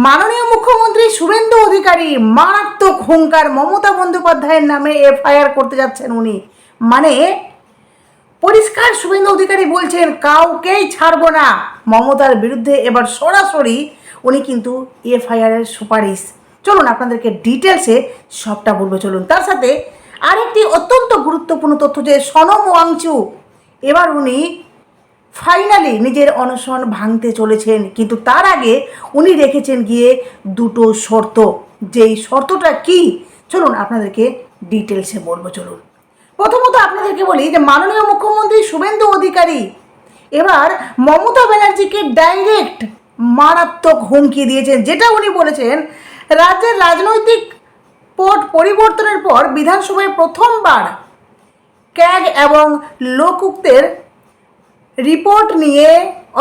মাননীয় মুখ্যমন্ত্রী শুভেন্দু অধিকারী মারাত্মক হুঙ্কার, মমতা বন্দ্যোপাধ্যায়ের নামে এফআইআর করতে যাচ্ছেন উনি। মানে পরিষ্কার শুভেন্দু অধিকারী বলছেন কাউকেই ছাড়বো না। মমতার বিরুদ্ধে এবার সরাসরি উনি কিন্তু এফআইআরের সুপারিশ। চলুন আপনাদেরকে ডিটেলসে সবটা বলবো। চলুন তার সাথে আরেকটি অত্যন্ত গুরুত্বপূর্ণ তথ্য যে সনম ওয়াংচু এবার উনি ফাইনালি নিজের অনশন ভাঙতে চলেছেন, কিন্তু তার আগে উনি রেখেছেন গিয়ে দুটো শর্ত। যেই শর্তটা কি চলুন আপনাদেরকে ডিটেলসে বলবো। চলুন প্রথমত আপনাদেরকে বলি যে মাননীয় মুখ্যমন্ত্রী শুভেন্দু অধিকারী এবার মমতা ব্যানার্জিকে ডাইরেক্ট মারাত্মক হুমকি দিয়েছেন। যেটা উনি বলেছেন, রাজ্যের রাজনৈতিক পট পরিবর্তনের পর বিধানসভায় প্রথমবার ক্যাগ এবং লোকায়ুক্তের রিপোর্ট নিয়ে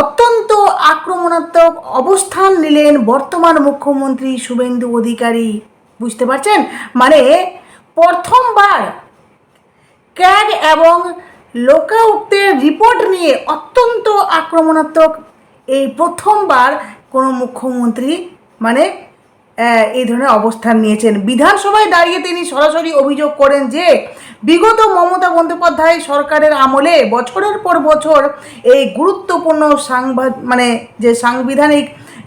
অত্যন্ত আক্রমণাত্মক অবস্থান নিলেন বর্তমান মুখ্যমন্ত্রী শুভেন্দু অধিকারী। বুঝতে পারছেন? মানে প্রথমবার ক্যাগ এবং লোকায়ুক্তের রিপোর্ট নিয়ে অত্যন্ত আক্রমণাত্মক এই প্রথমবার কোনো মুখ্যমন্ত্রী মানে এই ধরনের অবস্থান নিয়েছেন। বিধানসভায় দাঁড়িয়ে তিনি সরাসরি অভিযোগ করেন যে বিগত মমতা বন্দ্যোপাধ্যায় সরকারের আমলে বছরের পর বছর এই গুরুত্বপূর্ণ সাংবিধানিক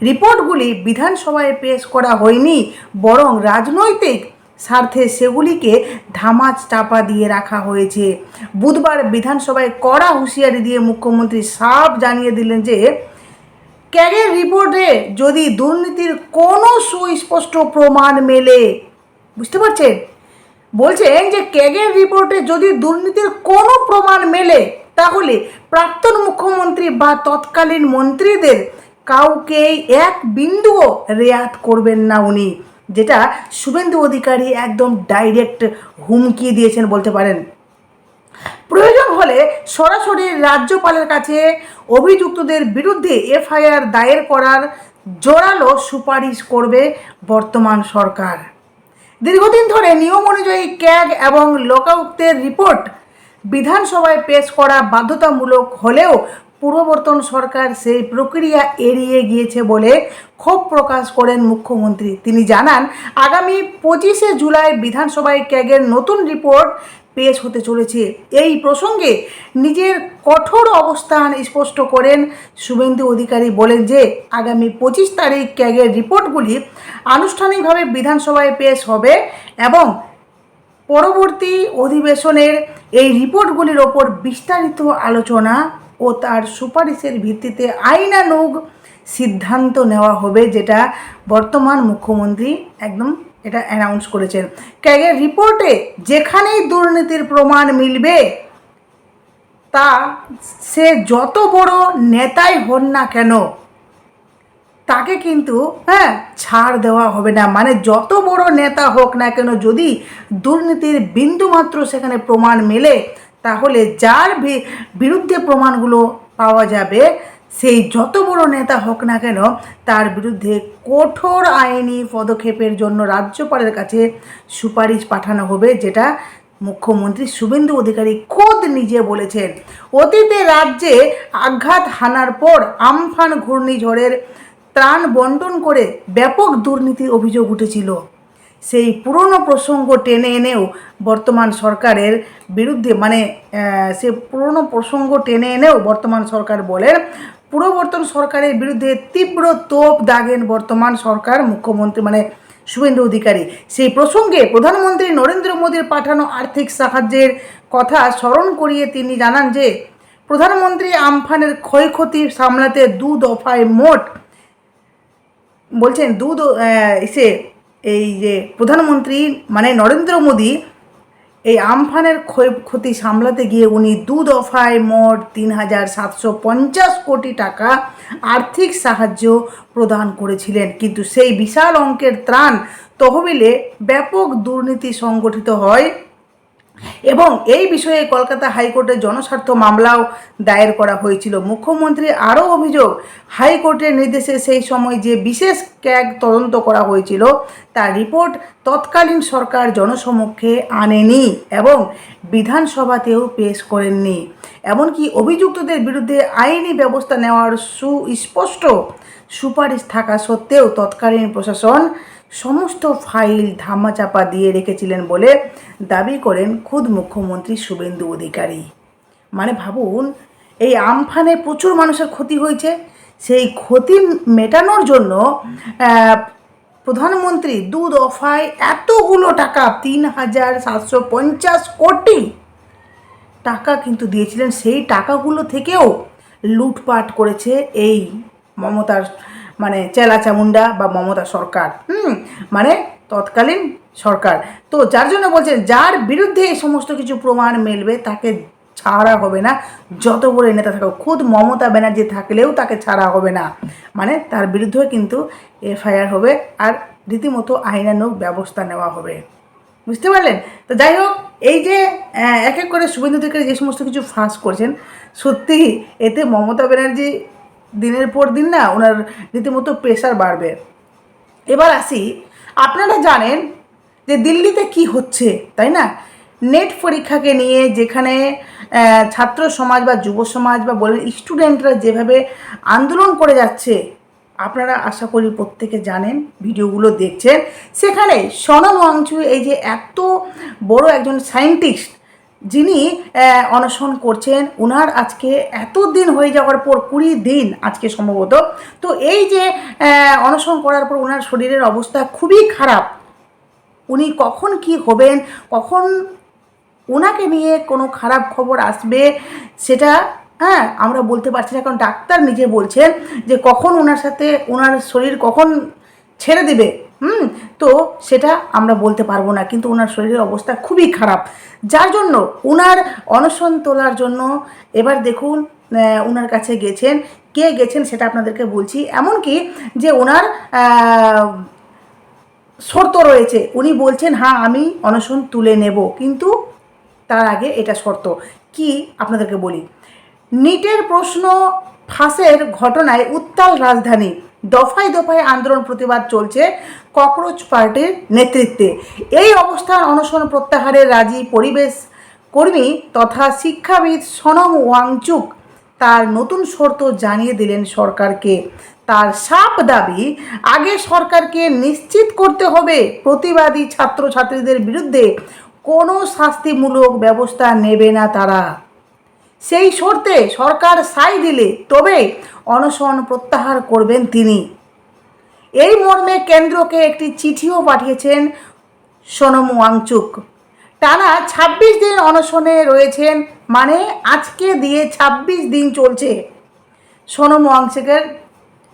রিপোর্টগুলি বিধানসভায় পেশ করা হয়নি, বরং রাজনৈতিক স্বার্থে সেগুলিকে ধামাচ চাপা দিয়ে রাখা হয়েছে। বুধবার বিধানসভায় কড়া হুঁশিয়ারি দিয়ে মুখ্যমন্ত্রী সাফ জানিয়ে দিলেন যে ক্যাগের রিপোর্টে যদি দুর্নীতির কোনো সুস্পষ্ট প্রমাণ মেলে, বুঝতে পারছেন, বলছেন যে ক্যাগের রিপোর্টে যদি দুর্নীতির কোনো প্রমাণ মেলে তাহলে প্রাক্তন মুখ্যমন্ত্রী বা তৎকালীন মন্ত্রীদের কাউকেই এক বিন্দুও রেয়াত করবেন না উনি। যেটা শুভেন্দু অধিকারী একদম ডাইরেক্ট হুমকি দিয়েছেন বলতে পারেন। প্রয়োজন হলে সরাসরি রাজ্যপালের কাছে অভিযুক্তদের বিরুদ্ধে এফআইআর দায়ের করার জোরালো সুপারিশ করবে বর্তমান সরকার। দীর্ঘদিন ধরে নিয়ম অনুযায়ী ক্যাগ এবং লোকায়ুক্তের রিপোর্ট বিধানসভায় পেশ করা বাধ্যতামূলক হলেও পূর্ববর্তন সরকার সেই প্রক্রিয়া এড়িয়ে গিয়েছে বলে ক্ষোভ প্রকাশ করেন মুখ্যমন্ত্রী। তিনি জানান আগামী 25শে জুলাই বিধানসভায় ক্যাগের নতুন রিপোর্ট পেশ হতে চলেছে। এই প্রসঙ্গে নিজের কঠোর অবস্থান স্পষ্ট করেন শুভেন্দু অধিকারী। বলেন যে আগামী 25 তারিখ ক্যাগের রিপোর্টগুলি আনুষ্ঠানিকভাবে বিধানসভায় পেশ হবে এবং পরবর্তী অধিবেশনের এই রিপোর্টগুলির ওপর বিস্তারিত আলোচনা ও তার সুপারিশের ভিত্তিতে আইনানুগ সিদ্ধান্ত নেওয়া হবে, যেটা বর্তমান মুখ্যমন্ত্রী একদম এটা অ্যানাউন্স করেছেন। ক্যাগের রিপোর্টে যেখানেই দুর্নীতির প্রমাণ মিলবে তা সে যত বড় নেতাই হন না কেন তাকে কিন্তু ছাড় দেওয়া হবে না। মানে যত বড় নেতা হোক না কেন যদি দুর্নীতির বিন্দুমাত্র সেখানে প্রমাণ মেলে তাহলে যার বিরুদ্ধে প্রমাণগুলো পাওয়া যাবে সেই যত বড় নেতা হোক না কেন তার বিরুদ্ধে কঠোর আইনি পদক্ষেপের জন্য রাজ্যপালের কাছে সুপারিশ পাঠানো হবে, যেটা মুখ্যমন্ত্রী শুভেন্দু অধিকারী খোদ নিজে বলেছেন। অতীতে রাজ্যে আঘাত হানার পর আমফান ঘূর্ণিঝড়ের ত্রাণ বন্টন করে ব্যাপক দুর্নীতির অভিযোগ উঠেছিল। সেই পুরনো প্রসঙ্গ টেনে এনেও বর্তমান সরকারের বিরুদ্ধে বর্তমান সরকার বলেন পূর্ববর্তন সরকারের বিরুদ্ধে তীব্র তোপ দাগেন বর্তমান সরকার মুখ্যমন্ত্রী শুভেন্দু অধিকারী। সেই প্রসঙ্গে প্রধানমন্ত্রী নরেন্দ্র মোদীর পাঠানো আর্থিক সাহায্যের কথা স্মরণ করিয়ে তিনি জানান যে প্রধানমন্ত্রী আমফানের ক্ষয়ক্ষতি সামলাতে দু দফায় মোট বলছেন এই যে প্রধানমন্ত্রী নরেন্দ্র মোদী এই আমফানের ক্ষয়ক্ষতি সামলাতে গিয়ে উনি দু দফায় মোট 3,750 কোটি টাকা আর্থিক সাহায্য প্রদান করেছিলেন। কিন্তু সেই বিশাল অঙ্কের ত্রাণ তহবিলে ব্যাপক দুর্নীতি সংগঠিত হয় এবং এই বিষয়ে কলকাতা হাইকোর্টে জনস্বার্থ মামলাও দায়ের করা হয়েছিল। মুখ্যমন্ত্রী আরও অভিযোগ, হাইকোর্টের নির্দেশে সেই সময় যে বিশেষ ক্যাগ তদন্ত করা হয়েছিল তার রিপোর্ট তৎকালীন সরকার জনসমক্ষে আনেনি এবং বিধানসভাতেও পেশ করেননি। এমনকি অভিযুক্তদের বিরুদ্ধে আইনি ব্যবস্থা নেওয়ার সুস্পষ্ট সুপারিশ থাকা সত্ত্বেও তৎকালীন প্রশাসন সমস্ত ফাইল ধামাচাপা দিয়ে রেখেছিলেন বলে দাবি করেন খোদ মুখ্যমন্ত্রী শুভেন্দু অধিকারী। মানে ভাবুন, এই আমফানে প্রচুর মানুষের ক্ষতি হয়েছে, সেই ক্ষতি মেটানোর জন্য প্রধানমন্ত্রী 2 দফায় এতগুলো টাকা 3,750 কোটি টাকা কিন্তু দিয়েছিলেন। সেই টাকাগুলো থেকেও লুটপাট করেছে এই মমতার মানে চেলাচামুন্ডা বা মমতা সরকার, মানে তৎকালীন সরকার। তো যার জন্য বলছেন, যার বিরুদ্ধে এই সমস্ত কিছু প্রমাণ মেলবে তাকে ছাড়া হবে না, যত বড় নেতা থাকুক। খুদ মমতা ব্যানার্জি থাকলেও তাকে ছাড়া হবে না, মানে তার বিরুদ্ধেও কিন্তু এফআইআর হবে আর রীতিমতো আইনানুগ ব্যবস্থা নেওয়া হবে। বুঝতে পারলেন? তো যাই হোক, এই যে এক এক করে শুভেন্দু অধিকারী যে সমস্ত কিছু ফাঁস করছেন, সত্যি এতে মমতা ব্যানার্জি দিনের পর দিন না ওনার রীতিমতো প্রেশার বাড়বে। এবার আসি, আপনারা জানেন যে দিল্লিতে কি হচ্ছে, তাই না? নেট পরীক্ষাকে নিয়ে যেখানে ছাত্র সমাজ বা যুব সমাজ বা বলেন স্টুডেন্টরা যেভাবে আন্দোলন করে যাচ্ছে, আপনারা আশা করি প্রত্যেকে জানেন, ভিডিওগুলো দেখছেন। সেখানে সোনম ওয়াংচুক, এই যে এত বড় একজন সায়েন্টিস্ট যিনি অনশন করছেন, ওনার আজকে এত দিন হয়ে যাওয়ার পর 20 দিন আজকে সম্ভবত, তো এই যে অনশন করার পর ওনার শরীরের অবস্থা খুবই খারাপ। উনি কখন কি হবেন, কখন ওনাকে নিয়ে কোনো খারাপ খবর আসবে সেটা আমরা বলতে পারছি না, কারণ ডাক্তার নিজে বলছেন যে কখন ওনার সাথে ওনার শরীর কখন ছেড়ে দেবে, তো সেটা আমরা বলতে পারবো না। কিন্তু ওনার শরীরের অবস্থা খুবই খারাপ, যার জন্য ওনার অনশন তোলার জন্য এবার দেখুন ওনার কাছে গেছেন, কে গেছেন সেটা আপনাদেরকে বলছি। এমনকি যে ওনার শর্ত রয়েছে, উনি বলছেন হ্যাঁ আমি অনশন তুলে নেব, কিন্তু তার আগে এটা শর্ত কি আপনাদেরকে বলি। নিটের প্রশ্ন ফাঁসের ঘটনায় উত্তাল রাজধানী, দফায় দফায় আন্দোলন প্রতিবাদ চলছে ককরোচ পার্টির নেতৃত্বে। এই অবস্থান অনশন প্রত্যাহারের রাজি পরিবেশ কর্মী তথা শিক্ষাবিদ সোনম ওয়াংচুক তার নতুন শর্ত জানিয়ে দিলেন সরকারকে। তার সাফ দাবি, আগে সরকারকে নিশ্চিত করতে হবে প্রতিবাদী ছাত্রছাত্রীদের বিরুদ্ধে কোনো শাস্তিমূলক ব্যবস্থা নেবে না তারা। সেই শর্তে সরকার সাই দিলে তবে অনশন প্রত্যাহার করবেন তিনি। এই মর্মে কেন্দ্রকে একটি চিঠিও পাঠিয়েছেন সোনম ওয়াংচুক। টানা 26 দিন অনশনে রয়েছেন, মানে আজকে দিয়ে 26 দিন চলছে সোনম ওয়াংচুকের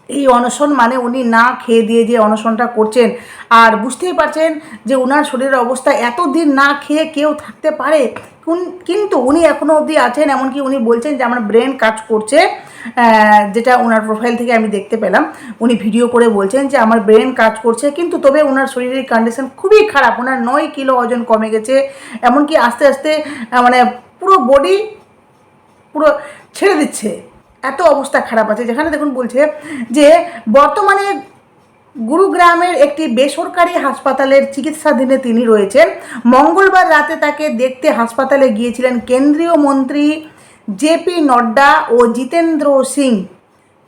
এই অনশন। মানে উনি না খেয়ে দিয়ে যে অনশনটা করছেন, আর বুঝতেই পারছেন যে ওনার শরীরের অবস্থা, এতদিন না খেয়ে কেউ থাকতে পারে, কিন্তু উনি এখনও অবধি আছেন। এমনকি উনি বলছেন যে আমার ব্রেন কাজ করছে, যেটা ওনার প্রোফাইল থেকে আমি দেখতে পেলাম, উনি ভিডিও করে বলছেন যে আমার ব্রেন কাজ করছে, কিন্তু তবে ওনার শরীরের কন্ডিশন খুবই খারাপ। ওনার 9 কিলো ওজন কমে গেছে, এমনকি আস্তে আস্তে মানে পুরো বডি পুরো ছেড়ে দিচ্ছে, এত অবস্থা খারাপ আছে। যেখানে দেখুন বলছে যে বর্তমানে গুরুগ্রামের একটি বেসরকারি হাসপাতালের চিকিৎসাধীনে তিনি রয়েছেন। মঙ্গলবার রাতে তাকে দেখতে হাসপাতালে গিয়েছিলেন কেন্দ্রীয় মন্ত্রী জেপি নড্ডা ও জিতেন্দ্র সিং।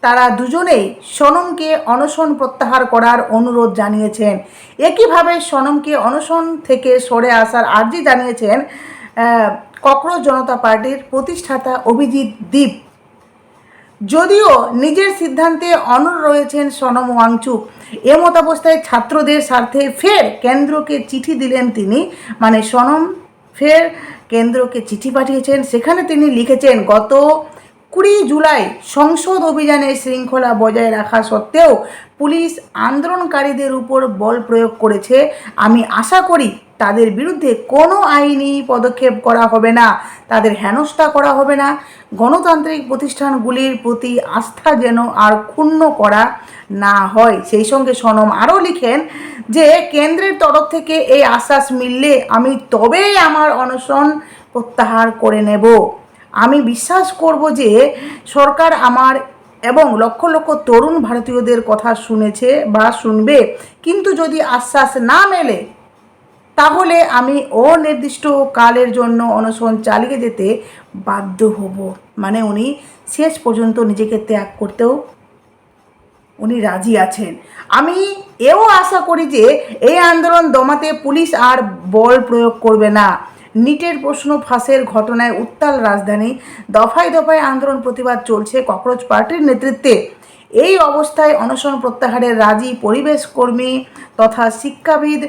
তারা দুজনেই সোনমকে অনশন প্রত্যাহার করার অনুরোধ জানিয়েছেন। একইভাবে সোনমকে অনশন থেকে সরে আসার আর্জি জানিয়েছেন ককরোচ জনতা পার্টির প্রতিষ্ঠাতা অভিজিৎ দীপ। যদিও নিজের সিদ্ধান্তে অনড় রয়েছেন সোনম ওয়াংচুক, এমতাবস্থায় ছাত্রদের স্বার্থে ফের কেন্দ্রকে চিঠি দিলেন তিনি। মানে সোনম ফের কেন্দ্রকে চিঠি পাঠিয়েছেন, সেখানে তিনি লিখেছেন, গত 20 জুলাই সংসদ অভিযানে শৃঙ্খলা বজায় রাখা সত্ত্বেও পুলিশ আন্দোলনকারীদের উপর বল প্রয়োগ করেছে। আমি আশা করি তাদের বিরুদ্ধে কোনো আইনি পদক্ষেপ করা হবে না, তাদের হেনস্থা করা হবে না। গণতান্ত্রিক প্রতিষ্ঠানগুলির প্রতি আস্থা যেন আর ক্ষুণ্ণ করা না হয়। সেই সঙ্গে সনম আরও লিখেন যে কেন্দ্রের তরফ থেকে এই আশ্বাস মিললে আমি তবেই আমার অনশন প্রত্যাহার করে নেব। আমি বিশ্বাস করব যে সরকার আমার এবং লক্ষ লক্ষ তরুণ ভারতীয়দের কথা শুনেছে বা শুনবে, কিন্তু যদি আশ্বাস না মেলে তাহলে আমি অনির্দিষ্ট কালের জন্য অনশন চালিয়ে যেতে বাধ্য হব। মানে উনি শেষ পর্যন্ত নিজেকে ত্যাগ করতেও উনি রাজি আছেন। আমি এও আশা করি যে এই আন্দোলন দমাতে পুলিশ আর বল প্রয়োগ করবে না। নিটের প্রশ্ন ফাঁসের ঘটনায় উত্তাল রাজধানী, দফায় দফায় আন্দোলন প্রতিবাদ চলছে ককরোচ পার্টির নেতৃত্বে। এই অবস্থায় অনশন প্রত্যাহারের রাজি পরিবেশ কর্মী তথা শিক্ষাবিদ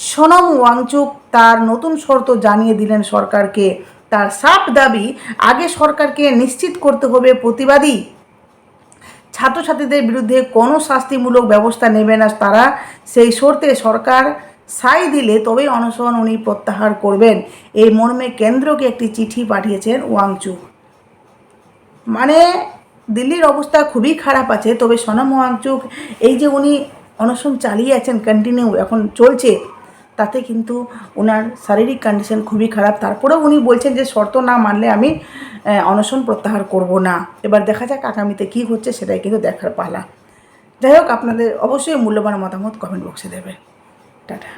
সোনম ওয়াংচুক তার নতুন শর্ত জানিয়ে দিলেন সরকারকে। তার সাফ দাবি, আগে সরকারকে নিশ্চিত করতে হবে প্রতিবাদী ছাত্রছাত্রীদের বিরুদ্ধে কোনো শাস্তিমূলক ব্যবস্থা নেবে না তারা। সেই শর্তে সরকার সাই দিলে তবেই অনশন উনি প্রত্যাহার করবেন। এই মর্মে কেন্দ্রকে একটি চিঠি পাঠিয়েছেন ওয়াংচুক। মানে দিল্লির অবস্থা খুবই খারাপ আছে, তবে সোনম ওয়াংচুক এই যে উনি অনশন চালিয়ে আছেন, কন্টিনিউ এখন চলছে, তাতে কিন্তু ওনার শারীরিক কন্ডিশন খুবই খারাপ। তারপরেও উনি বলছেন যে শর্ত না মানলে আমি অনশন প্রত্যাহার করব না। এবার দেখা যাক আগামীতে কী হচ্ছে, সেটাই কিন্তু দেখার পালা। যাই হোক, আপনাদের অবশ্যই মূল্যবান মতামত কমেন্ট বক্সে দেবেন। টাটা।